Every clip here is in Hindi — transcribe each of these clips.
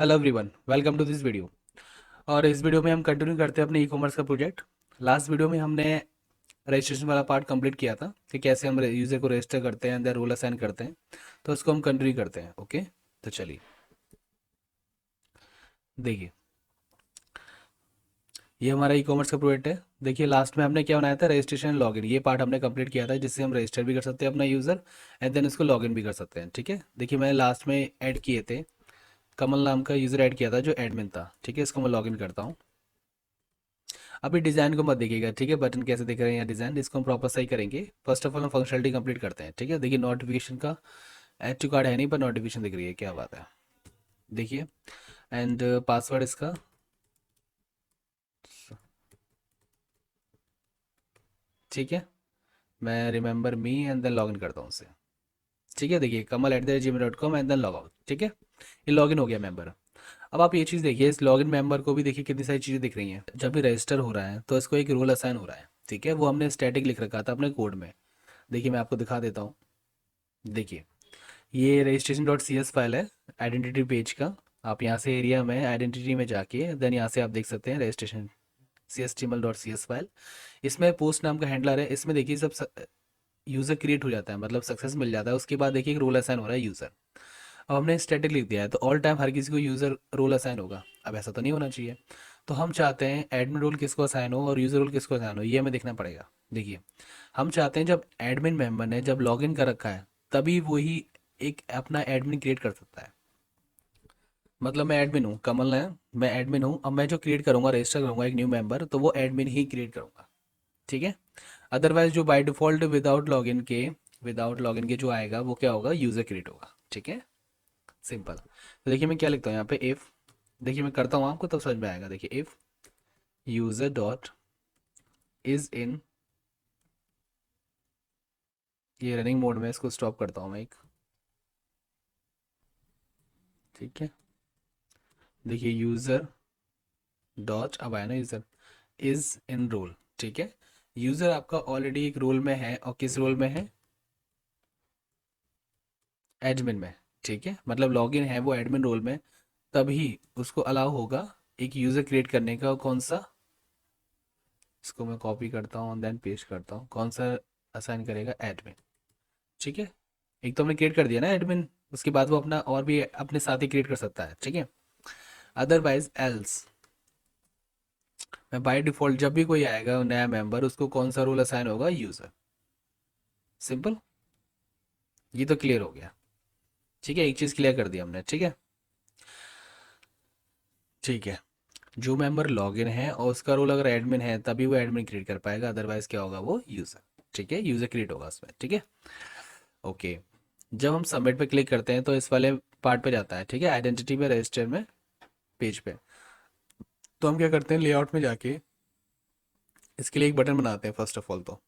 Hello everyone, welcome to this video. और इस वीडियो में हम कंटिन्यू करते हैं अपने ई कॉमर्स का प्रोजेक्ट। लास्ट वीडियो में हमने रजिस्ट्रेशन वाला पार्ट कंप्लीट किया था कि कैसे हम यूज़र को रजिस्टर करते हैं, देन रोल असाइन करते हैं। तो उसको हम कंटिन्यू करते हैं। ओके, तो चलिए देखिए, ये हमारा ई कॉमर्स का प्रोजेक्ट है। देखिए लास्ट में हमने क्या बनाया था, रजिस्ट्रेशन लॉगिन। ये पार्ट हमने कंप्लीट किया था जिससे हम रजिस्टर भी कर सकते हैं अपना यूज़र एंड देन इसको लॉगिन भी कर सकते हैं। ठीक है, देखिए मैंने लास्ट में ऐड किए थे, कमल नाम का यूज़र ऐड किया था जो एडमिन था। ठीक है, इसको मैं लॉगिन करता हूँ। अभी डिज़ाइन को मत देखिएगा, ठीक है, बटन कैसे दिख रहे हैं या डिज़ाइन, इसको हम प्रॉपर सही करेंगे। फर्स्ट ऑफ ऑल हम फंक्शनलिटी कंप्लीट करते हैं। ठीक है, देखिए नोटिफिकेशन का एड टू कार्ड है नहीं, पर नोटिफिकेशन दिख रही है, क्या बात है। देखिए एंड पासवर्ड इसका, ठीक है, मैं remember me and then login करता हूँ उससे। ठीक है, देखिए kamal@gmail.com and then log out. ठीक है, ये लॉगिन हो गया मेंबर। अब आप ये चीज़ देखिए, इस लॉगिन मेंबर को भी देखिए कितनी सारी चीज़ें दिख रही हैं। जब भी रजिस्टर हो रहा है तो इसको एक रोल असाइन हो रहा है। ठीक है, वो हमने स्टैटिक लिख रखा था अपने कोड में। देखिए मैं आपको दिखा देता हूँ। देखिए ये registration dot C S file है आइडेंटिटी पेज का। आप यहाँ से एरिया में आइडेंटिटी में जाके देन यहाँ से आप देख सकते हैं registration C S T M L dot C S file. इसमें पोस्ट नाम का हैंडलर है। इसमें देखिए सब यूज़र क्रिएट हो जाता है, मतलब सक्सेस मिल जाता है। उसके बाद देखिए एक रोल असाइन हो रहा है यूज़र। अब हमने स्टैटिक लिख दिया है तो ऑल टाइम हर किसी को यूज़र रोल असाइन होगा। अब ऐसा तो नहीं होना चाहिए। तो हम चाहते हैं एडमिन रोल किसको असाइन हो और यूज़र रोल किसको असाइन हो, ये हमें देखना पड़ेगा। देखिए हम चाहते हैं जब एडमिन मेंबर ने जब लॉगिन कर रखा है तभी वही एक अपना एडमिन क्रिएट कर सकता है। मतलब मैं एडमिन हूँ, कमल है, मैं एडमिन हूँ। अब मैं जो क्रिएट करूँगा, रजिस्टर करूँगा एक न्यू मेंबर, तो वो एडमिन ही क्रिएट करूँगा। ठीक है, अदरवाइज जो बाय डिफॉल्ट विदाउट लॉगिन के जो आएगा वो क्या होगा, यूज़र क्रिएट होगा। ठीक है, सिंपल। तो देखिए मैं क्या लिखता हूँ यहाँ पे, इफ़, देखिए मैं करता हूँ आपको तब समझ में आएगा। देखिए if user dot is in, ये रनिंग मोड में, इसको स्टॉप करता हूँ मैं एक। ठीक है, देखिए यूज़र डॉट, अब आया ना यूज़र, इज़ इन रोल। ठीक है, यूज़र आपका ऑलरेडी एक रोल में है, और किस रोल में है, एडमिन में। ठीक है, मतलब लॉगिन है वो एडमिन रोल में, तभी उसको अलाउ होगा एक यूज़र क्रिएट करने का। कौन सा, इसको मैं कॉपी करता हूँ देन पेस्ट करता हूँ। कौन सा असाइन करेगा, एडमिन। ठीक है, एक तो हमने क्रिएट कर दिया ना एडमिन, उसके बाद वो अपना और भी अपने साथ ही क्रिएट कर सकता है। ठीक है, अदरवाइज एल्स, मैं बाय डिफॉल्ट जब भी कोई आएगा नया मेंबर, उसको कौन सा रोल असाइन होगा, यूज़र। सिंपल, ये तो क्लियर हो गया। ठीक है, एक चीज़ क्लियर कर दी हमने। ठीक है, ठीक है, जो मेंबर लॉगिन है और उसका रोल अगर एडमिन है तभी वो एडमिन क्रिएट कर पाएगा, अदरवाइज क्या होगा, वो यूज़र। ठीक है, यूज़र क्रिएट होगा उसमें। ठीक है, ओके। जब हम सबमिट पे क्लिक करते हैं तो इस वाले पार्ट पे जाता है। ठीक है, आइडेंटिटी में, रजिस्टर में, पेज पे। तो हम क्या करते हैं, लेआउट में जाके इसके लिए एक बटन बनाते हैं फर्स्ट ऑफ ऑल। तो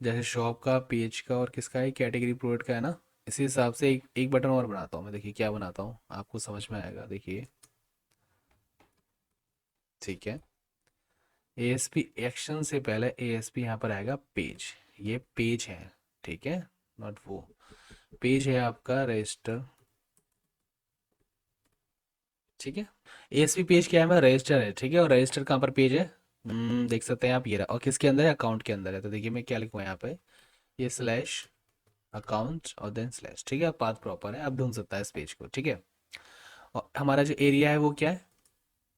जैसे शॉप का, पेज का और किसका है, कैटेगरी प्रोडक्ट का है ना, इसी हिसाब से एक बटन और बनाता हूँ मैं। देखिए क्या बनाता हूँ, आपको समझ में आएगा। देखिए, ठीक है, एएसपी एक्शन से पहले एएसपी यहाँ पर आएगा पेज। ये पेज है, ठीक है, नॉट वो। पेज है आपका रजिस्टर। ठीक है, एएसपी पेज क्या है, मेरा रजिस्टर है। ठीक है, और रजिस्टर कहाँ पर पेज है, देख सकते हैं आप, ये रहा। और किसके अंदर है, अकाउंट के अंदर है। तो देखिए मैं क्या लिखूँ यहाँ पे, ये स्लैश अकाउंट और देन स्लैश। ठीक है, पाथ प्रॉपर है, आप ढूंढ सकता है इस पेज को। ठीक है, और हमारा जो एरिया है वो क्या है,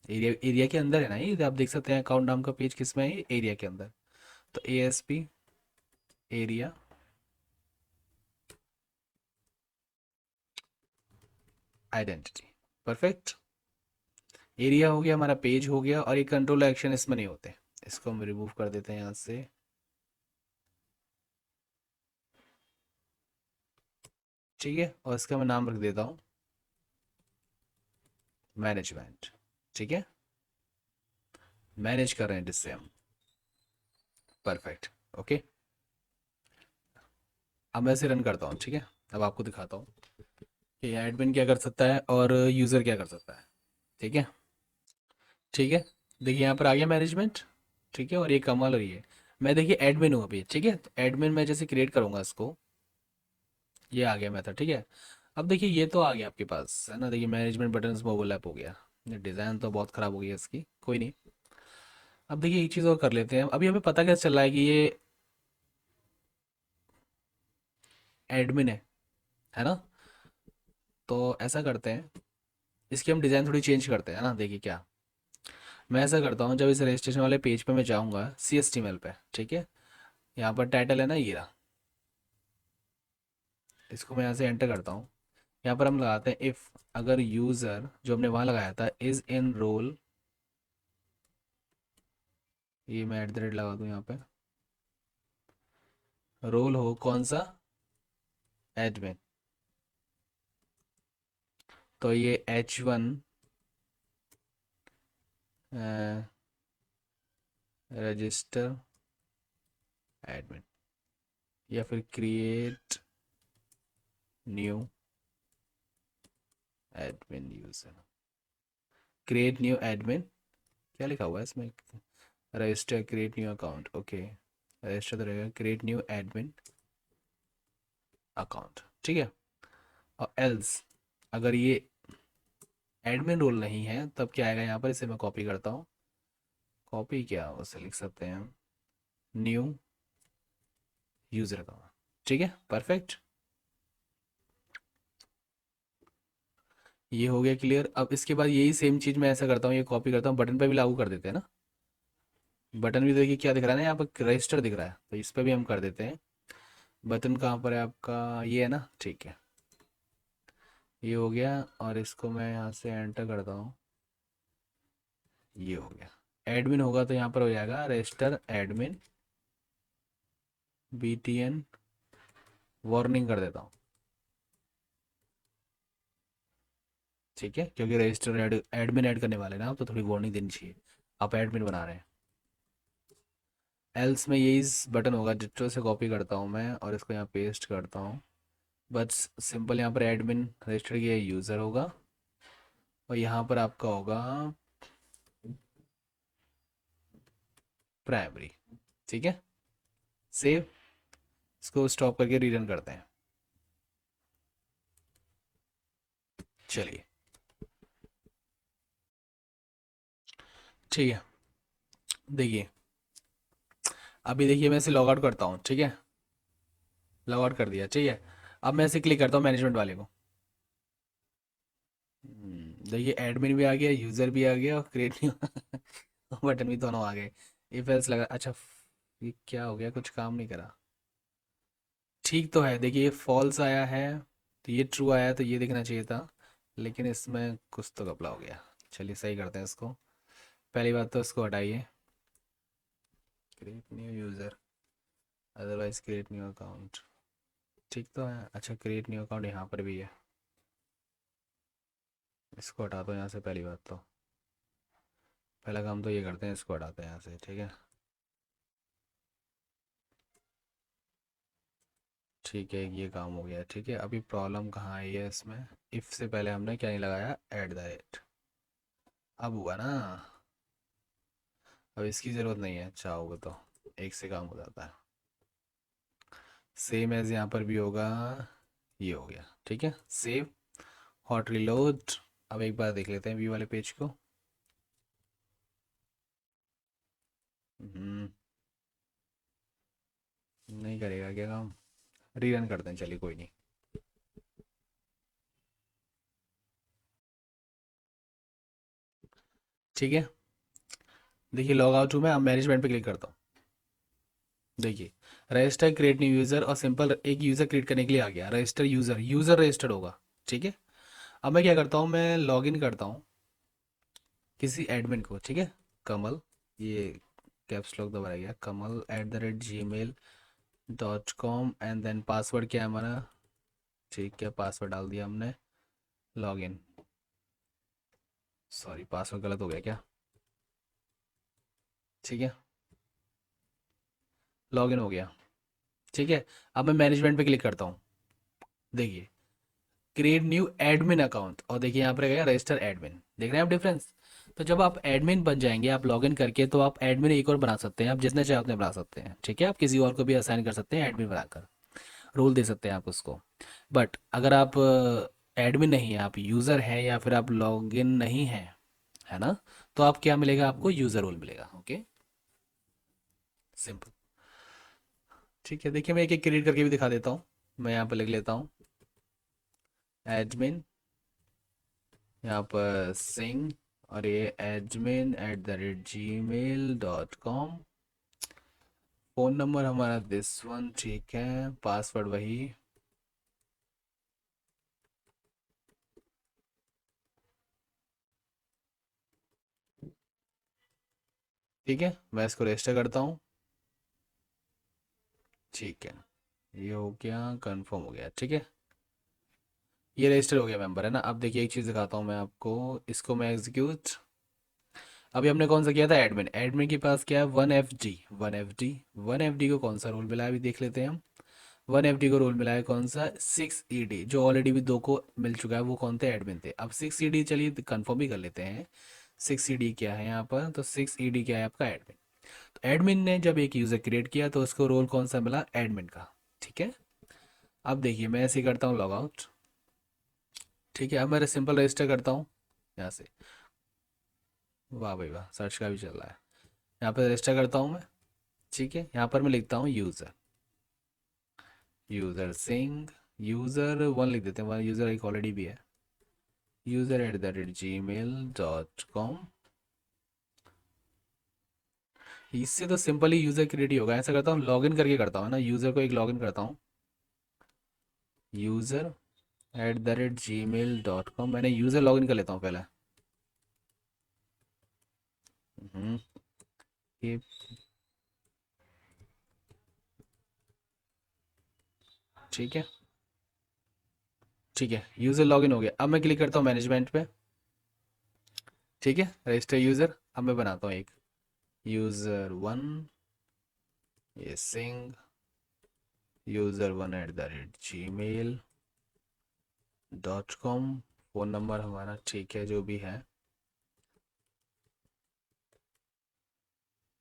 एरिया, एरिया के अंदर है ना ये, आप देख सकते हैं अकाउंट नाम का पेज किस में है, ये एरिया के अंदर। तो ASP area identity, perfect. Area हो गया हमारा, पेज हो गया, और ये कंट्रोल एक्शन इसमें नहीं होते। इसको हम रिमूव कर देते हैं यहाँ से। ठीक है, और इसका मैं नाम रख देता हूँ मैनेजमेंट। ठीक है, मैनेज कर रहे हैं जिससे हम, परफेक्ट। ओके, अब मैं इसे रन करता हूँ। ठीक है, अब आपको दिखाता हूँ कि एडमिन क्या कर सकता है और यूज़र क्या कर सकता है। ठीक है, ठीक है, देखिए यहाँ पर आ गया मैनेजमेंट। ठीक है, और ये कमाल, और ये मैं देखिए एडमिन हूँ अभी। ठीक है, तो एडमिन मैं जैसे क्रिएट करूँगा इसको, ये आ गया मेथड। ठीक है, अब देखिए ये तो आ गया आपके पास है ना, देखिए मैनेजमेंट बटन में ओवरलैप हो गया। ये डिज़ाइन तो बहुत ख़राब हो गई है इसकी, कोई नहीं। अब देखिए एक चीज़ और कर लेते हैं, अभी हमें पता कैसे चल रहा है कि ये एडमिन है ना। तो ऐसा करते हैं, इसकी हम डिज़ाइन थोड़ी चेंज करते हैं ना। देखिए क्या, मैं ऐसा करता हूँ, जब इस रजिस्ट्रेशन वाले पेज पे मैं जाऊँगा CSTML पे, ठीक है। यहाँ पर टाइटल है ना ये रहा, इसको मैं यहाँ से एंटर करता हूँ। यहाँ पर हम लगाते हैं इफ़, अगर यूज़र जो हमने वहाँ लगाया था इज़ इन रोल, ये मैं @ लगा दूँ यहाँ पे, रोल हो कौन सा, एडमिन। तो ये H1 रजिस्टर एडमिन, या फिर create new admin user, create new admin, क्या लिखा हुआ है इसमें, register create new account, okay. Register तो रहेगा क्रिएट न्यू एडमिन अकाउंट, ठीक है। और एल्स, अगर ये एडमिन रोल नहीं है तब क्या आएगा यहाँ पर, इसे मैं कॉपी करता हूँ। कॉपी क्या, उसे लिख सकते हैं हम न्यू यूज़र अकाउंट, ठीक है, परफेक्ट। ये हो गया क्लियर। अब इसके बाद यही सेम चीज़ मैं ऐसा करता हूँ, ये कॉपी करता हूँ, बटन पे भी लागू कर देते हैं ना। बटन भी देखिए क्या दिख रहा है ना, यहाँ पर रजिस्टर दिख रहा है, तो इस पर भी हम कर देते हैं। बटन कहाँ पर है आपका, ये है ना, ठीक है। ये हो गया, और इसको मैं यहाँ से एंटर करता हूँ, ये हो गया। एडमिन होगा तो यहाँ पर हो जाएगा रजिस्टर एडमिन BTN, वार्निंग कर देता हूँ, ठीक है, क्योंकि रजिस्टर एडमिन ऐड करने वाले ना आप, तो थोड़ी वार्निंग देनी चाहिए, आप एडमिन बना रहे हैं। एल्स में यही बटन होगा, डिट्टो से कॉपी करता हूँ मैं और इसको यहाँ पेस्ट करता हूँ। बस सिंपल यहाँ पर एडमिन रजिस्टर किया यूज़र होगा, और यहाँ पर आपका होगा प्राइमरी, ठीक है। सेव, इसको स्टॉप करके रीरन करते हैं। चलिए, ठीक है। देखिए, अभी देखिए मैं इसे लॉग आउट करता हूँ, ठीक है। लॉग आउट कर दिया, ठीक है। अब मैं इसे क्लिक करता हूँ मैनेजमेंट वाले को। देखिए एडमिन भी आ गया, यूज़र भी आ गया, और क्रिएट बटन भी दोनों आ गए। इफ एल्स लगा, अच्छा ये क्या हो गया, कुछ काम नहीं करा। ठीक तो है, देखिए ये फॉल्स आया है, तो ये ट्रू आया है, तो ये देखना चाहिए था, लेकिन इसमें कुछ तो घपला हो गया। चलिए सही करते हैं इसको। पहली बात तो इसको हटाइए, create new user, otherwise create new account, ठीक तो है। अच्छा क्रिएट न्यू अकाउंट यहाँ पर भी है, इसको हटा दो यहाँ से, पहली बात तो पहला काम तो ये करते हैं, इसको हटाते हैं यहाँ से, ठीक है। ठीक है, ये काम हो गया, ठीक है। अभी प्रॉब्लम कहाँ आई है इसमें, इफ़ से पहले हमने क्या नहीं लगाया, @ अब हुआ ना। अब इसकी ज़रूरत नहीं है, चाहोगे तो एक से काम हो जाता है। सेम एज यहाँ पर भी होगा, ये हो गया, ठीक है। Save, hot reload. अब एक बार देख लेते हैं व्यू वाले पेज को। हम्म, नहीं करेगा क्या काम, रीरन करते हैं, चलिए कोई नहीं। ठीक है, देखिए लॉग आउट हूँ मैं, अब मैनेजमेंट पे क्लिक करता हूँ। देखिए रजिस्टर क्रिएट न्यू यूज़र, और सिंपल एक यूज़र क्रिएट करने के लिए आ गया, रजिस्टर यूज़र, यूज़र रजिस्टर्ड होगा, ठीक है। अब मैं क्या करता हूँ, मैं लॉग इन करता हूँ किसी एडमिन को, ठीक है। कमल, ये कैप्स लॉक दबाया गया, kamal@gmail.com, एंड देन पासवर्ड क्या है हमारा, ठीक है, पासवर्ड डाल दिया हमने। लॉग इन, सॉरी पासवर्ड गलत हो गया क्या, ठीक है। लॉग इन हो गया, ठीक है। अब मैं मैनेजमेंट पे क्लिक करता हूँ, देखिए क्रिएट न्यू एडमिन अकाउंट, और देखिए यहाँ पर गया रजिस्टर एडमिन, देख रहे हैं आप डिफरेंस। तो जब आप एडमिन बन जाएंगे, आप लॉगिन करके, तो आप एडमिन एक और बना सकते हैं, आप जितने चाहे उतने बना सकते हैं, ठीक है। आप किसी और को भी असाइन कर सकते हैं एडमिन बनाकर। रोल दे सकते हैं आप उसको। बट अगर आप एडमिन नहीं है, आप यूज़र हैं या फिर आप लॉगिन नहीं हैं, है ना, तो आप क्या मिलेगा, आपको यूज़र रोल मिलेगा। Okay, simple. ठीक है, देखिए मैं एक एक क्रिएट करके भी दिखा देता हूँ। मैं यहाँ पर लिख लेता हूँ एडमिन, यहाँ पर सिंह, और ये admin@gmail.com। फ़ोन नंबर हमारा दिस वन, ठीक है, पासवर्ड वही। ठीक है, मैं इसको रजिस्टर करता हूँ। ठीक है, ये हो गया, कंफर्म हो गया। ठीक है, ये रजिस्टर हो गया मेंबर, है ना। अब देखिए एक चीज़ दिखाता हूँ मैं आपको, इसको मैं एग्जीक्यूट। अभी हमने कौन सा किया था, एडमिन। एडमिन के पास क्या है, 1FD। 1FD, 1FD को कौन सा रोल मिला है अभी देख लेते हैं हम। 1FD को रोल मिला है कौन सा, 6ED, जो ऑलरेडी भी दो को मिल चुका है, वो कौन थे, एडमिन थे। अब 6ED, चलिए कंफर्म भी कर लेते हैं। 6ED क्या है यहाँ पर, तो 6ED क्या है आपका, एडमिन। तो एडमिन ने जब एक यूज़र क्रिएट किया तो उसको रोल कौन सा मिला, एडमिन का। ठीक है, अब देखिए मैं ऐसे ही करता हूँ लॉग आउट। ठीक है, अब मैं सिंपल रजिस्टर करता हूँ यहाँ से। वाह भाई वाह, सर्च का भी चल रहा है। यहाँ पर रजिस्टर करता हूँ मैं। ठीक है, यहाँ पर मैं लिखता हूँ user, user Singh, user one लिख देते हैं, वन यूज़र एक ऑलरेडी भी है, user@gmail.com। इससे तो सिंपली यूज़र क्रिएट ही होगा। ऐसा करता हूँ, लॉगिन करके करता हूँ ना, यूज़र को एक लॉगिन करता हूँ, user@gmail.com। मैंने यूज़र लॉगिन कर लेता हूँ पहले। हम्म, ये ठीक है। ठीक है, यूज़र लॉगिन हो गया। अब मैं क्लिक करता हूँ मैनेजमेंट पे। ठीक है, रजिस्टर यूज़र। अब मैं बनाता हूँ एक, यूज़र वन, ये सिंह, user1@gmail.com। फ़ोन नंबर हमारा ठीक है, जो भी है।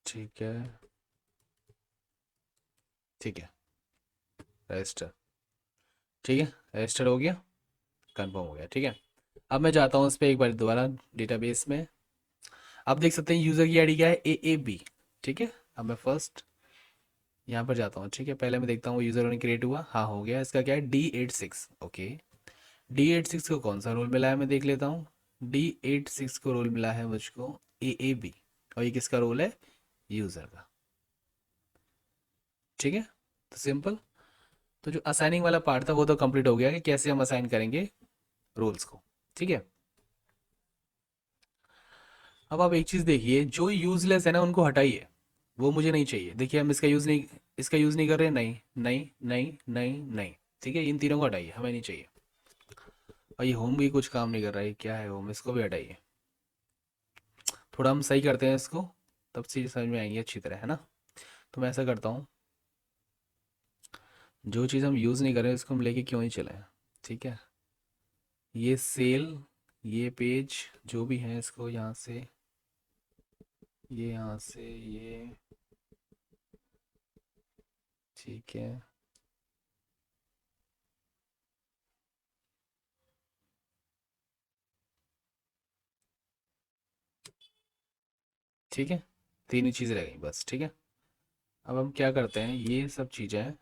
ठीक है। ठीक है, रजिस्टर। ठीक है, रजिस्टर हो गया, कंफर्म हो गया। ठीक है, अब मैं जाता हूँ उस पर एक बार दोबारा, डेटाबेस में। आप देख सकते हैं यूज़र की आईडी क्या है, AAB। ठीक है, अब मैं फर्स्ट यहाँ पर जाता हूँ। ठीक है, पहले मैं देखता हूँ यूज़र ने क्रिएट हुआ, हाँ हो गया। इसका क्या है, D86। ओके, D86 को कौन सा रोल मिला है मैं देख लेता हूँ। D86 को रोल मिला है मुझको AAB, और ये किसका रोल है, यूज़र का। ठीक है, तो सिंपल। तो जो असाइनिंग वाला पार्ट था वो तो कंप्लीट हो गया, कि कैसे हम असाइन करेंगे रोल्स को। ठीक है, अब आप एक चीज़ देखिए, जो यूज़लेस है ना उनको हटाइए, वो मुझे नहीं चाहिए। देखिए हम इसका यूज़ नहीं कर रहे, नहीं नहीं नहीं नहीं नहीं। ठीक है, इन तीनों को हटाइए, हमें नहीं चाहिए। और ये होम भी कुछ काम नहीं कर रहा है, क्या है होम, इसको भी हटाइए। थोड़ा हम सही करते हैं इसको, तब चीज़ समझ में आएंगी अच्छी तरह, है ना। तो मैं ऐसा करता हूँ, जो चीज़ हम यूज़ नहीं कर रहे उसको हम लेके क्यों ही चलें। ठीक है, ये सेल, ये पेज, जो भी है इसको यहाँ से, ये यहाँ से ये। ठीक है। ठीक है, तीन ही चीज़ें रह गई बस। ठीक है, अब हम क्या करते हैं, ये सब चीज़ें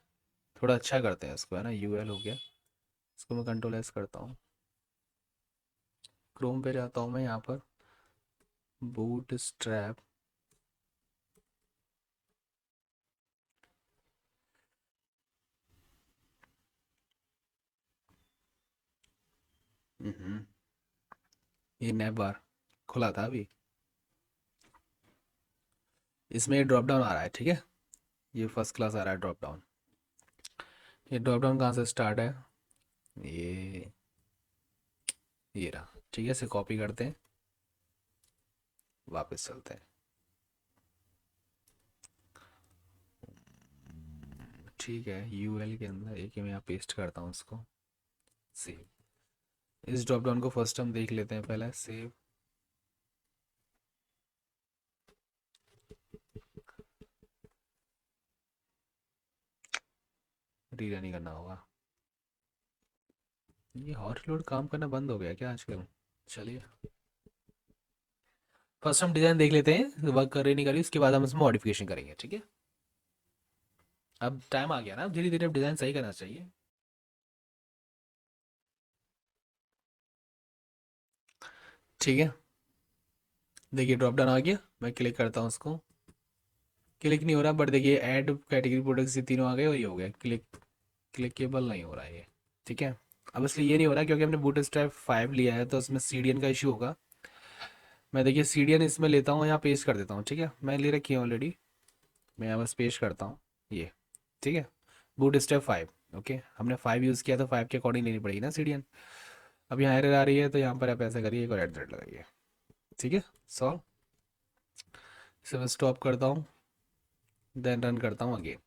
थोड़ा अच्छा करते हैं इसको, है ना। UL हो गया, इसको मैं Ctrl+S करता हूँ। क्रोम पे जाता हूँ मैं, यहाँ पर बूट स्ट्रैप। ये नैप बार खुला था अभी, इसमें ड्रॉप डाउन आ रहा है। ठीक है, ये फर्स्ट क्लास आ रहा है ड्रॉप डाउन। ये ड्रॉप डाउन कहाँ से स्टार्ट है, ये ये रहा। ठीक है, इसे कॉपी करते हैं, वापस चलते हैं। ठीक है, UL के अंदर एक ही मैं यहाँ पेस्ट करता हूँ इसको, सेव। इस ड्रॉप डाउन को फर्स्ट हम देख लेते हैं पहले, सेव। रीरन ही करना होगा। ये हॉट लोड काम करना बंद हो गया क्या आजकल? चलिए, फर्स्ट हम डिज़ाइन देख लेते हैं, वर्क कर रही नहीं कर रही, उसके बाद हम इसमें मॉडिफिकेशन करेंगे, ठीक है। अब टाइम आ गया ना, अब धीरे धीरे अब डिज़ाइन सही करना चाहिए। ठीक है, देखिए ड्रॉप डाउन आ गया, मैं क्लिक करता हूँ उसको। क्लिक नहीं हो रहा, बट देखिए ऐड कैटेगरी प्रोडक्ट्स ये तीनों आ गए और ये हो गया क्लिक। क्लिकेबल नहीं हो रहा है ये। ठीक है, अब इसलिए ये नहीं हो रहा क्योंकि हमने बूटस्ट्रैप 5 लिया है, तो उसमें सीडीएन का इशू होगा। मैं देखिए सीडीएन इसमें लेता हूँ, यहाँ पेस्ट कर देता हूँ, ठीक है, मैं ले रखी है ऑलरेडी। मैं यहाँ बस पेस्ट करता हूँ ये। ठीक है, बूटस्ट्रैप 5। ओके, हमने 5 यूज़ किया तो 5 के अकॉर्डिंग लेनी पड़ेगी ना सीडीएन। अब यहाँ एरर आ रही है, तो यहाँ पर आप ऐसा करिए, एक और एडजेट लगाइए। ठीक है, सॉल्व। इसे मैं स्टॉप करता हूँ, देन रन करता हूँ अगेन।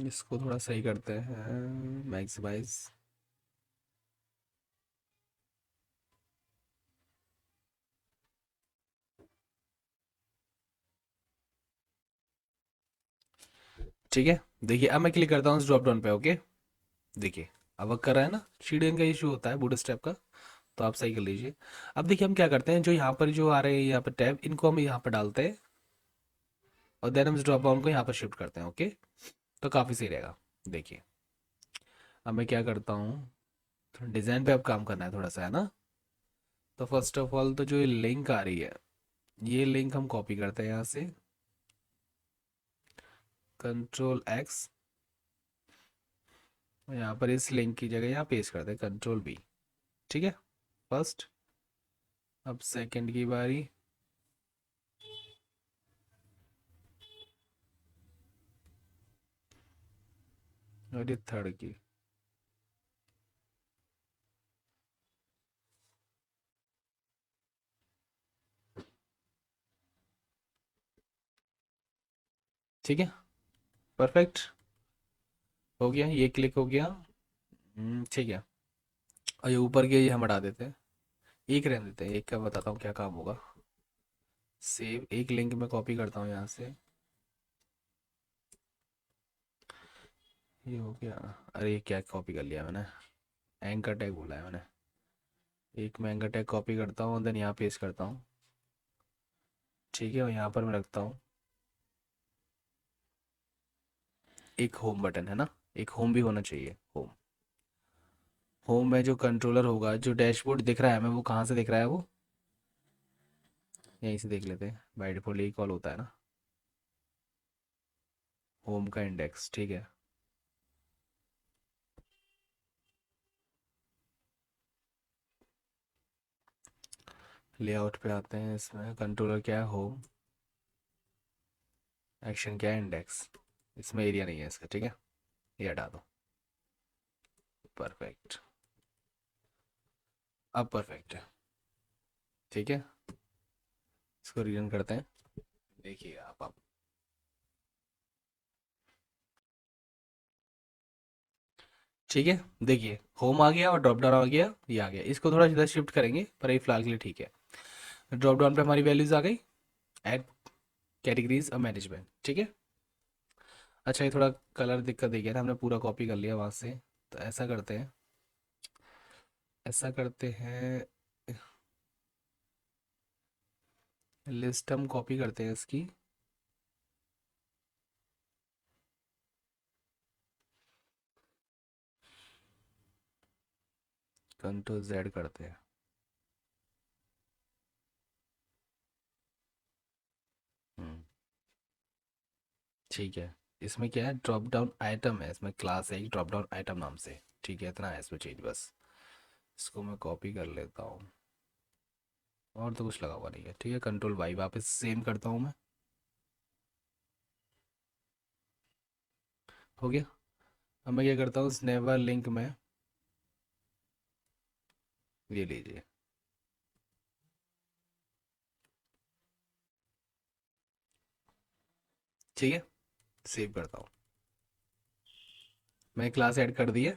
इसको थोड़ा सही करते हैं, मैक्सिमाइज। ठीक है, देखिए अब मैं क्लिक करता हूँ इस ड्रॉप डाउन पे। ओके, देखिए अब वर्क कर रहा है ना। शीडन का इशू होता है बूटस्ट्रैप का, तो आप सही कर लीजिए। अब देखिए हम क्या करते हैं, जो यहाँ पर जो आ रहे हैं यहाँ पर टैब, इनको हम यहाँ पर डालते हैं और देन हम इस ड्रॉप डाउन को यहाँ पर शिफ्ट करते हैं। ओके, तो काफ़ी सही रहेगा। देखिए अब मैं क्या करता हूँ, डिज़ाइन पे अब काम करना है थोड़ा सा, है ना। तो फर्स्ट ऑफ ऑल तो जो ये लिंक आ रही है, ये लिंक हम कॉपी करते हैं यहाँ से, Ctrl+X। यहाँ पर इस लिंक की जगह यहाँ पेस्ट करते हैं, Ctrl+V। ठीक है, फर्स्ट। अब सेकंड की बारी, और ये थर्ड की। ठीक है, परफेक्ट हो गया, ये क्लिक हो गया। ठीक है, और ये ऊपर के ये हम हटा देते हैं, एक रहने देते हैं, एक का बताता हूँ क्या काम होगा। सेव, एक लिंक में कॉपी करता हूँ यहाँ से, ये हो गया। अरे ये क्या कॉपी कर लिया मैंने, एंकर टैग बोला है मैंने। एक मैं एंकर टैग कॉपी करता हूँ, देन यहाँ पेस्ट करता हूँ। ठीक है, और यहाँ पर मैं रखता हूँ एक होम बटन, है ना। एक होम भी होना चाहिए, होम। होम में जो कंट्रोलर होगा, जो डैशबोर्ड दिख रहा है हमें, वो कहाँ से दिख रहा है वो, यहीं से देख लेते हैं, बाय डिफॉल्ट यही कॉल होता है ना, होम का इंडेक्स। ठीक है, लेआउट पे आते हैं, इसमें कंट्रोलर क्या है, होम। एक्शन क्या है, इंडेक्स। इसमें एरिया नहीं है इसका, ठीक है, ये हटा दो। परफेक्ट, अब परफेक्ट है। ठीक है, इसको रीरन करते हैं, देखिए आप। ठीक है, देखिए होम आ गया और ड्रॉप डाउन आ गया, ये आ गया। इसको थोड़ा इधर शिफ्ट करेंगे, पर ये फिलहाल के लिए ठीक है। ड्रॉप डाउन पे हमारी वैल्यूज आ गई, ऐड कैटेगरीज और मैनेजमेंट। ठीक है, अच्छा ये थोड़ा कलर दिक्कत दे गया ना, हमने पूरा कॉपी कर लिया वहाँ से। तो ऐसा करते हैं, ऐसा करते हैं, लिस्ट हम कॉपी करते हैं इसकी। Ctrl+Z करते हैं। हम्म, ठीक है। इसमें क्या है, ड्रॉप डाउन आइटम है, इसमें क्लास है एक ड्रॉप डाउन आइटम नाम से। ठीक है, इतना है इसमें चेंज बस। इसको मैं कॉपी कर लेता हूँ, और तो कुछ लगा हुआ नहीं है। ठीक है, Ctrl+Y वापस सेम करता हूँ मैं, हो गया। अब मैं क्या करता हूँ, स्नेवर लिंक में ये लीजिए। ठीक है, सेव करता हूँ। मैं क्लास ऐड कर दी है।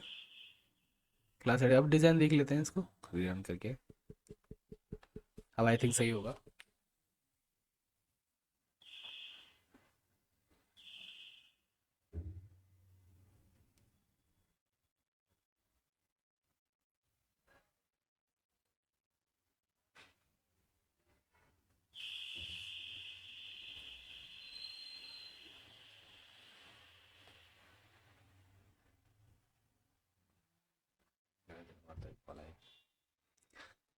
क्लास ऐड, अब डिज़ाइन देख लेते हैं इसको रन करके। अब आई थिंक सही होगा।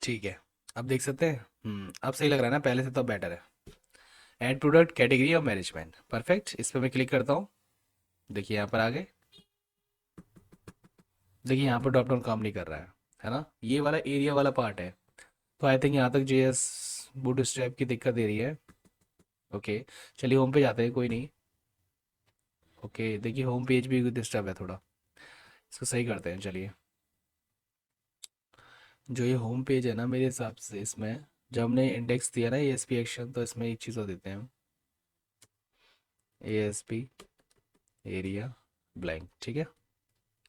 ठीक है, अब देख सकते हैं। अब सही लग रहा है ना, पहले से तो बेटर है। ऐड प्रोडक्ट कैटेगरी और मैनेजमेंट, परफेक्ट। इस पर मैं क्लिक करता हूँ। देखिए यहाँ पर आ गए। देखिए यहाँ पर ड्रॉप डाउन काम नहीं कर रहा है ना, ये वाला एरिया वाला पार्ट है। तो आई थिंक यहाँ तक जेएस बूट स्ट्रैप की दिक्कत दे रही है। ओके, चलिए होम पे जाते हैं, कोई नहीं। ओके, देखिए होम पेज भी डिस्टर्ब है थोड़ा, इसको सही करते हैं चलिए। जो ये होम पेज है ना, मेरे हिसाब से इसमें जब हमने इंडेक्स दिया ना एएसपी एक्शन, तो इसमें एक चीज़ और देते हैं हम, एएसपी एरिया ब्लैंक, ठीक है।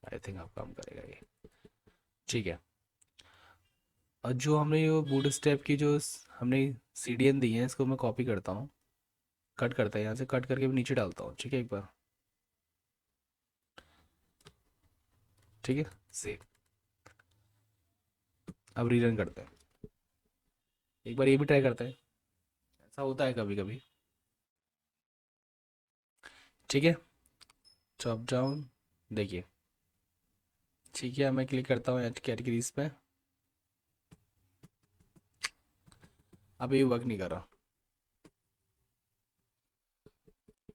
आई थिंक आप काम करेगा ये। ठीक है। और जो हमने ये बूट स्टेप की जो हमने सीडीएन दी है, इसको मैं कॉपी करता हूँ। कट करता है यहाँ से, कट करके भी नीचे डालता हूँ, ठीक है एक बार। ठीक है, सेव। अब रीरन करते हैं, एक बार ये भी ट्राई करते हैं। ऐसा होता है कभी कभी। ठीक है, ड्रॉप डाउन, देखिए। ठीक है, मैं क्लिक करता हूँ ऐड कैटेगरीज पे। अब ये वर्क नहीं कर रहा।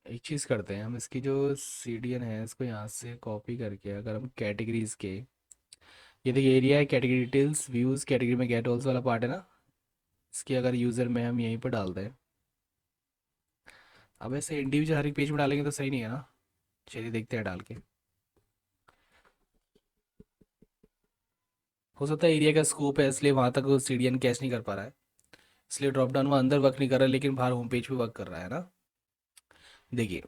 एक चीज़ करते हैं हम, इसकी जो सीडीएन है इसको यहाँ से कॉपी करके अगर हम कैटेगरीज के, ये देखिए एरिया है, कैटेगरी डिटेल्स, व्यूज़, कैटेगरी में गेट ऑल्सो वाला पार्ट है ना, इसकी अगर यूज़र में हम यहीं पर डाल दें। अब ऐसे इंडिविजुअल हर एक पेज में डालेंगे तो सही नहीं है ना। चलिए देखते हैं डाल के। हो सकता है एरिया का स्कोप है इसलिए वहाँ तक सीडीएन कैच नहीं कर पा रहा है, इसलिए ड्रॉप डाउन में अंदर वर्क नहीं कर रहा है, लेकिन बाहर होम पेज पे वर्क कर रहा है ना। देखिए,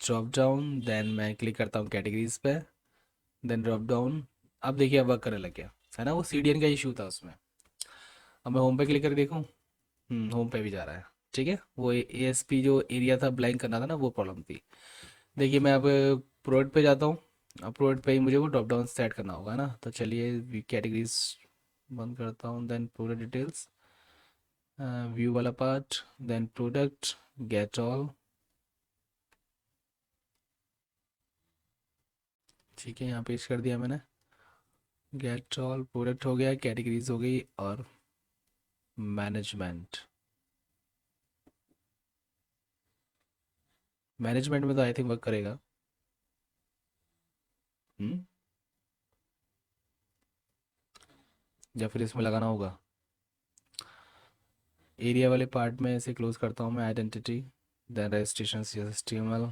ड्रॉप डाउन, देन मैं क्लिक करता हूँ कैटेगरीज पे, देन ड्रॉप डाउन। अब देखिए अब वर्क करने लग गया है ना, वो सीडीएन का इशू था उसमें। अब मैं होम पे क्लिक कर देखूँ, होम पे भी जा रहा है। ठीक है, वो एएसपी जो एरिया था ब्लैंक करना था ना, वो प्रॉब्लम थी। देखिए मैं अब प्रोडक्ट पे जाता हूँ। अब प्रोडक्ट पे ही मुझे वो ड्रॉप डाउन सेट करना होगा ना, तो चलिए कैटेगरीज बंद करता हूँ, देन प्रोडक्ट डिटेल्स, व्यू वाला पार्ट, देन प्रोडक्ट, गेट ऑल। ठीक है, यहाँ पेश कर दिया मैंने। गेट ऑल प्रोडक्ट हो गया, कैटेगरीज हो गई, और मैनेजमेंट। मैनेजमेंट में तो आई थिंक वर्क करेगा। हम्म, या फिर इसमें लगाना होगा। एरिया वाले पार्ट में इसे क्लोज करता हूँ मैं, आइडेंटिटी, देन रजिस्ट्रेशन HTML।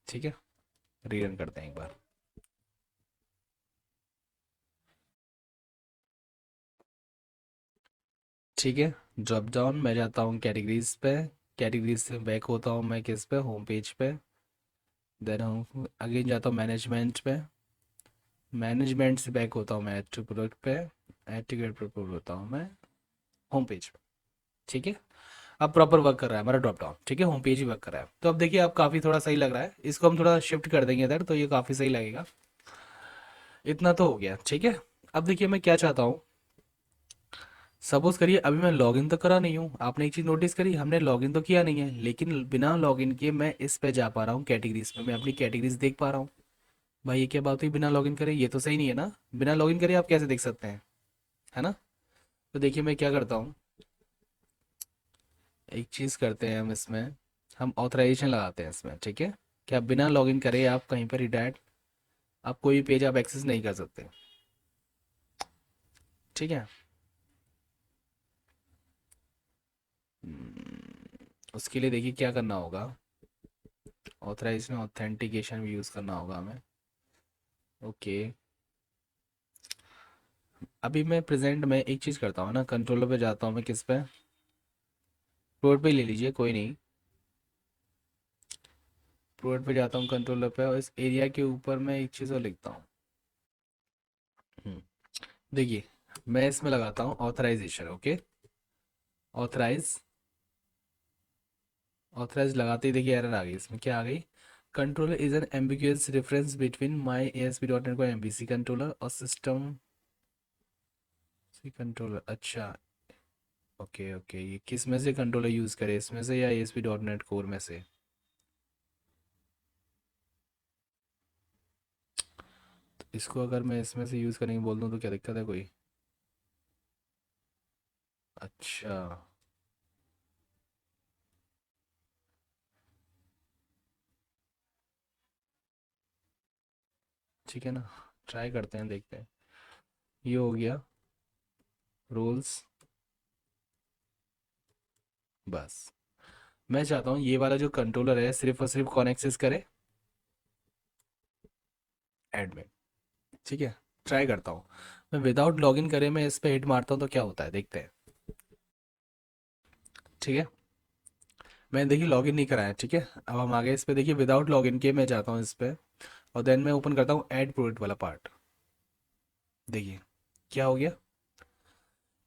ठीक है, रीरन करते हैं एक बार। ठीक है, ड्रॉप डाउन मैं जाता हूँ कैटेगरीज पे। कैटेगरीज से बैक होता हूँ मैं किस पे, होम पेज पे। देन हम अगेन जाता हूँ मैनेजमेंट पे। मैनेजमेंट से बैक होता हूँ मैं ऐड टू प्रोडक्ट पे। ऐड टू गेट प्रोडक्ट होता हूँ मैं होम पेज पे। ठीक है, अब प्रॉपर वर्क कर रहा है हमारा ड्रॉप डाउन। ठीक है, होम पेज ही वर्क कर रहा है, तो अब देखिए अब काफ़ी थोड़ा सही लग रहा है। इसको हम थोड़ा शिफ्ट कर देंगे इधर, तो ये काफ़ी सही लगेगा। इतना तो हो गया। ठीक है, अब देखिए मैं क्या चाहता हूँ। सपोज करिए अभी मैं लॉगिन तो करा नहीं हूँ, आपने एक चीज़ नोटिस करी, हमने लॉगिन तो किया नहीं है, लेकिन बिना लॉगिन किए मैं इस पे जा पा रहा हूँ कैटेगरीज पे, मैं अपनी कैटेगरीज देख पा रहा हूँ। भाई ये क्या बात हुई, बिना लॉगिन करे, ये तो सही नहीं है ना। बिना लॉगिन करे आप कैसे देख सकते हैं, है ना। तो देखिए मैं क्या करता हूँ, एक चीज़ करते हैं हम इसमें, हम ऑथराइजेशन लगाते हैं इसमें। ठीक है, क्या बिना लॉगिन करे आप कहीं पर ही आप कोई भी पेज आप एक्सेस नहीं कर सकते। ठीक है, उसके लिए देखिए क्या करना होगा, ऑथराइज में ऑथेंटिकेशन भी यूज़ करना होगा हमें। ओके, अभी मैं प्रेजेंट में एक चीज़ करता हूँ ना, कंट्रोलर पे जाता हूँ मैं किस पे, प्रोड पे ले लीजिए, कोई नहीं। प्रोड पे जाता हूँ कंट्रोलर पे, और इस एरिया के ऊपर मैं एक चीज़ और लिखता हूँ। हम्म, देखिए, मैं इसमें लगाता हूँ ऑथराइजेशन। Okay, authorise. ऑथराइज लगाते ही देखिए एरर आ गई। इसमें क्या आ गई? Controller is an ambiguous reference between my ASP.NET को MVC कंट्रोलर और सिस्टम सी कंट्रोलर। अच्छा, ओके ओके, ये किस में से कंट्रोलर यूज़ करे, इसमें से या ASP.NET कोर में से? तो इसको अगर मैं इसमें से यूज़ करने की बोल दूँ तो क्या दिक्कत है कोई? अच्छा, ठीक है ना, ट्राई करते हैं, देखते हैं। ये हो गया रूल्स। बस, मैं चाहता हूँ ये वाला जो कंट्रोलर है सिर्फ और सिर्फ कौन एक्सेस करे? एडमिन। ठीक है, ट्राई करता हूँ। मैं विदाउट लॉगिन करे मैं इस पे हिट मारता हूँ तो क्या होता है, देखते हैं। ठीक है, मैंने देखिए लॉगिन नहीं कराया। ठीक है, अब हम आगे इस पे देखिए विदाउट लॉगिन के मैं जाता हूँ इस पे, और देन मैं ओपन करता हूँ ऐड प्रोडक्ट वाला पार्ट। देखिए क्या हो गया,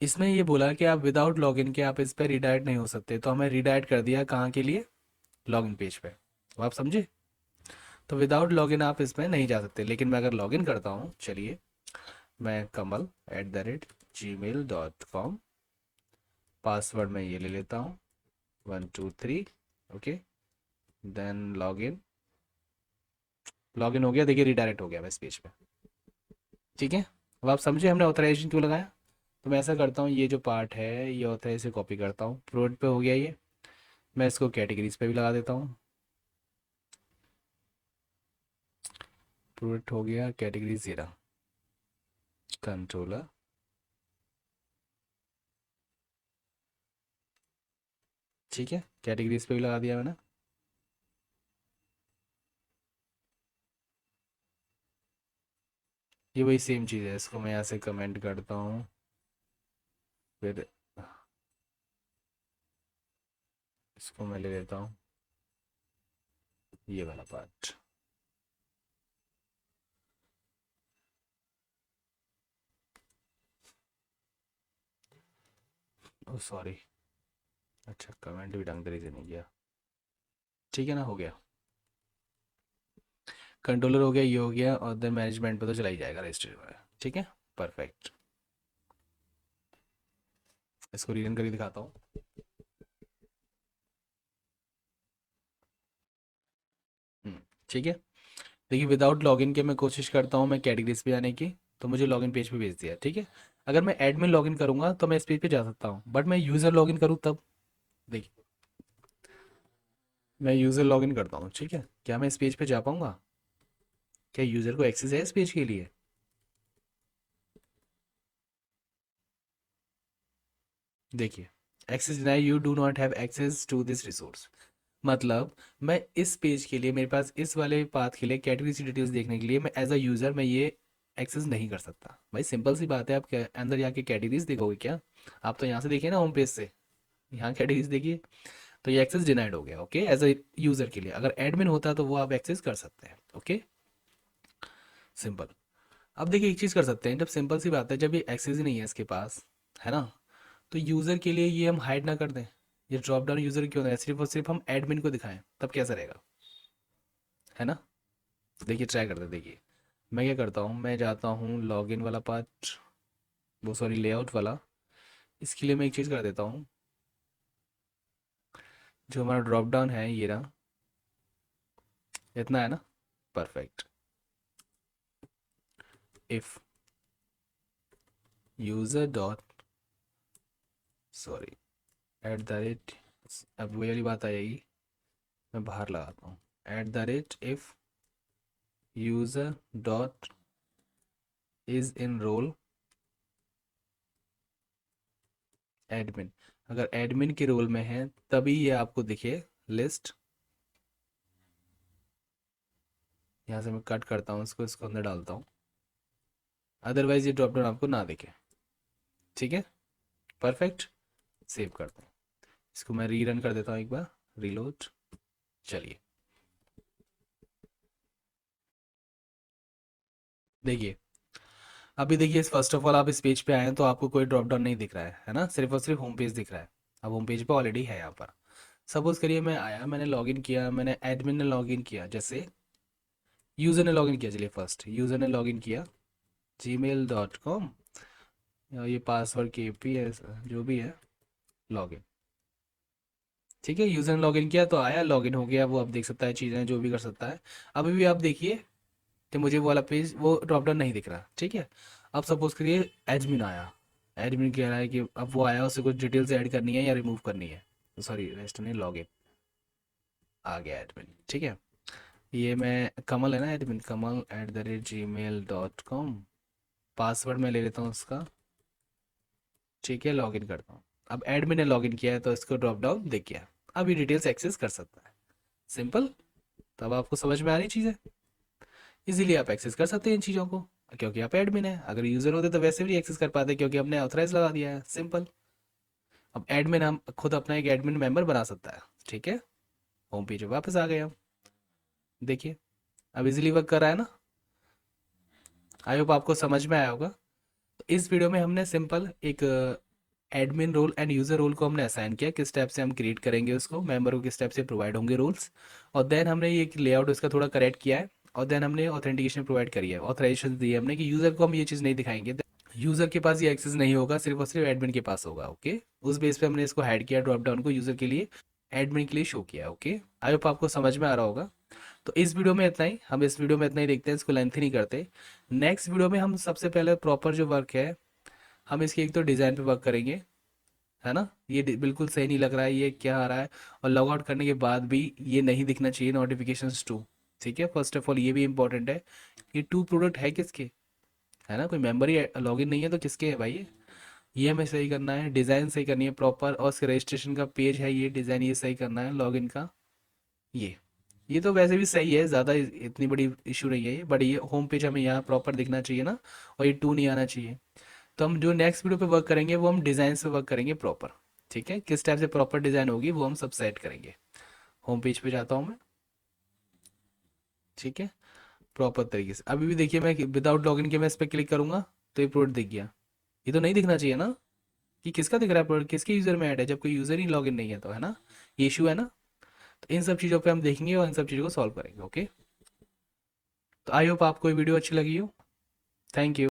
इसमें ये बोला कि आप विदाउट लॉगिन के आप इस पे रिडायरेक्ट नहीं हो सकते, तो हमें रिडायरेक्ट कर दिया कहाँ के लिए? लॉगिन पेज पे। तो आप समझे? तो विदाउट लॉगिन आप इसमें नहीं जा सकते, लेकिन मैं अगर लॉगिन करता हूँ, चलिए, मैं kamal@gmail.com, पासवर्ड मैं ये ले लेता हूँ, 123। Okay, then login. लॉगिन हो गया, देखिए रिडायरेक्ट हो गया मैं इस पेज पे। ठीक है, अब आप समझे हमने ऑथराइजेशन क्यों लगाया? तो मैं ऐसा करता हूँ, ये जो पार्ट है ये ऑथराइज से कॉपी करता हूँ, प्रोड पे हो गया ये। मैं इसको कैटेगरीज पे भी लगा देता हूँ। प्रोडक्ट हो गया कैटेगरी 0, कंट्रोलर। ठीक है, कैटेगरीज पे भी लगा दिया मैंने। ये वही सेम चीज़ है, इसको मैं यहाँ से कमेंट करता हूँ, फिर इसको मैं ले लेता हूँ, ये वाला पार्ट। ओ सॉरी, अच्छा कमेंट भी ढंग तरीके से नहीं किया। ठीक है ना, हो गया। कंट्रोलर हो गया, ये हो गया, और देन मैनेजमेंट पे तो चला ही जाएगा रजिस्ट्री में। ठीक है, परफेक्ट। इसको रीरन करके दिखाता हूँ। हम्म, ठीक है, देखिए विदाउट लॉगिन के मैं कोशिश करता हूँ मैं कैटेगरीज पे जाने की, तो मुझे लॉगिन पेज पे भेज दिया। ठीक है, अगर मैं एडमिन लॉगिन करूंगा तो मैं इस पेज पे जा सकता हूँ, बट मैं यूज़र लॉगिन करूँ तब? देखिए, मैं यूज़र लॉगिन करता हूँ, ठीक है, क्या मैं इस पेज पे जा पाऊंगा? क्या यूज़र को एक्सेस है इस पेज के लिए? देखिए, access denied, you do not have access to this resource. मतलब मैं इस पेज के लिए, मेरे पास इस वाले पाथ के लिए कैटेगरी की डिटेल्स देखने के लिए मैं एज अ यूज़र मैं ये एक्सेस नहीं कर सकता। भाई सिंपल सी बात है, आप अंदर जाके कैटेगरीज देखोगे क्या? आप तो यहाँ से देखिए ना, होम पेज से, यहाँ कैटेगरीज देखिए। तो ये एक्सेस डिनाइड हो गया। ओके, एज अ यूज़र के लिए, अगर एडमिन होता तो वो आप एक्सेस कर सकते हैं। Okay, simple. अब देखिए एक चीज़ कर सकते हैं, जब सिंपल सी बात है, जब ये एक्सेस ही नहीं है इसके पास, है ना, तो यूज़र के लिए ये हम हाइड ना कर दें। ये ड्रॉप डाउन यूज़र क्यों है, सिर्फ और सिर्फ हम एडमिन को दिखाएं, तब कैसा रहेगा? है ना? देखिए ट्राई करते हैं, देखिए मैं क्या करता हूँ, मैं जाता हूँ लॉगिन वाला पार्ट, वो सॉरी लेआउट वाला। इसके लिए मैं एक चीज़ कर देता हूँ, जो हमारा ड्रॉप डाउन है ये रहा, इतना है ना, perfect. If user dot, sorry, eight the rate, अब वही वाली बात आ जाएगी, मैं बाहर लगाता हूँ, at the rate if user dot is in role admin. अगर एडमिन के रोल में है तभी ये आपको दिखे लिस्ट। यहाँ से मैं कट करता हूँ इसको, इसको अंदर डालता हूँ, अदरवाइज ये ड्रॉप डाउन आपको ना दिखे। ठीक है, परफेक्ट। सेव करते हैं। इसको मैं रीरन कर देता हूँ एक बार, रीलोड। चलिए देखिए, अभी देखिए फर्स्ट ऑफ ऑल आप इस पेज पे आए हैं तो आपको कोई ड्रॉप डाउन नहीं दिख रहा है ना, सिर्फ और सिर्फ होम पेज दिख रहा है। अब होम पेज पे ऑलरेडी है यहाँ पर। सपोज करिए मैं आया, मैंने लॉगिन किया, मैंने एडमिन ने लॉगिन किया, जैसे यूज़र ने लॉगिन किया। चलिए फर्स्ट यूज़र ने लॉगिन किया gmail.com, या ये पासवर्ड के पी है, जो भी है, लॉगिन। ठीक है, यूज़र ने लॉगिन किया तो आया, लॉगिन हो गया, वो अब देख सकता है चीज़ें जो भी कर सकता है। अभी भी आप देखिए कि मुझे वो वाला पेज, वो ड्रॉप डाउन नहीं दिख रहा। ठीक है, अब सपोज करिए एडमिन आया, एडमिन कह रहा है कि अब वो आया, उसे कुछ डिटेल्स ऐड करनी है या रिमूव करनी है। सॉरी, रेस्ट नहीं, लॉगिन आ गया एडमिन। ठीक है, ये मैं कमल है ना, एडमिन kamal@gmail.com, पासवर्ड मैं ले लेता हूँ उसका। ठीक है, लॉगिन करता हूँ। अब एडमिन ने लॉगिन किया है तो इसको ड्रॉप डाउन दिख गया। अब ये डिटेल्स एक्सेस कर सकता है। सिंपल। तब आपको समझ में आ रही चीज़ है, इजीली आप एक्सेस कर सकते हैं इन चीज़ों को, क्योंकि आप एडमिन है। अगर यूज़र होते तो वैसे भी एक्सेस कर पाते, क्योंकि हमने ऑथराइज लगा दिया है। सिंपल। अब एडमिन, हम खुद अपना एक एडमिन मेंबर बना सकता है। ठीक है, होम पेज पे वापस आ गए हम। देखिए अब इजीली वर्क कर रहा है ना। आई होप आपको समझ में आया होगा। तो इस वीडियो में हमने सिंपल एक admin role and user role को हमने असाइन किया, किस टाइप से हम क्रिएट करेंगे उसको, मेंबर को किस टाइप से प्रोवाइड होंगे रोल्स। और देन हमने ये लेआउट उसका थोड़ा करेक्ट किया है। और देन हमने ऑथेंटिकेशन प्रोवाइड करी है, ऑथराइजेशन दी है हमने कि यूज़र को हम ये चीज़ नहीं दिखाएंगे, यूज़र के पास ये एक्सेस नहीं होगा, सिर्फ और सिर्फ एडमिन के पास होगा। ओके, उस बेस पे हमने इसको हाइड किया, ड्रॉप डाउन को यूज़र के लिए, एडमिन के लिए शो किया। ओके, आई होप आपको समझ में आ रहा होगा। तो इस वीडियो में इतना ही, हम इस वीडियो में इतना ही देखते हैं, इसको लेंथी नहीं करते। नेक्स्ट वीडियो में हम सबसे पहले प्रॉपर जो वर्क है, हम इसकी एक तो डिज़ाइन पे वर्क करेंगे, है ना। ये बिल्कुल सही नहीं लग रहा है, ये क्या आ रहा है, और लॉग आउट करने के बाद भी ये नहीं दिखना चाहिए नोटिफिकेशंस टू। ठीक है, फर्स्ट ऑफ ऑल ये भी इंपॉर्टेंट है कि टू प्रोडक्ट है किसके, है ना, कोई मेंबर ही लॉगिन नहीं है तो किसके है भाई ये हमें सही करना है, डिज़ाइन सही करनी है प्रॉपर, और उसके रजिस्ट्रेशन का पेज है, ये डिज़ाइन ये सही करना है, लॉगिन का ये तो वैसे भी सही है, ज़्यादा इतनी बड़ी इशू नहीं है ये, बट ये होम पेज हमें यहाँ प्रॉपर दिखना चाहिए ना, और ये टू नहीं आना चाहिए। तो हम जो नेक्स्ट वीडियो पे वर्क करेंगे वो हम डिज़ाइन पे वर्क करेंगे प्रॉपर। ठीक है, किस टाइप से प्रॉपर डिज़ाइन होगी वो हम सब सेट करेंगे। होम पेज पे जाता हूँ मैं। ठीक है, प्रॉपर तरीके से अभी भी देखिए, मैं विदाउट लॉगिन के मैं इस पर क्लिक करूंगा तो ये प्रोडक्ट दिख गया। ये तो नहीं दिखना चाहिए ना, कि किसका दिख रहा है प्रोडक्ट, किसके यूज़र में ऐड है, जब कोई यूज़र ही लॉगिन नहीं है तो, है ना, ये इशू है ना। तो इन सब चीज़ों पे हम देखेंगे और इन सब चीज़ों को सॉल्व करेंगे। ओके, तो आई होप आपको ये वीडियो अच्छी लगी हो। Thank you.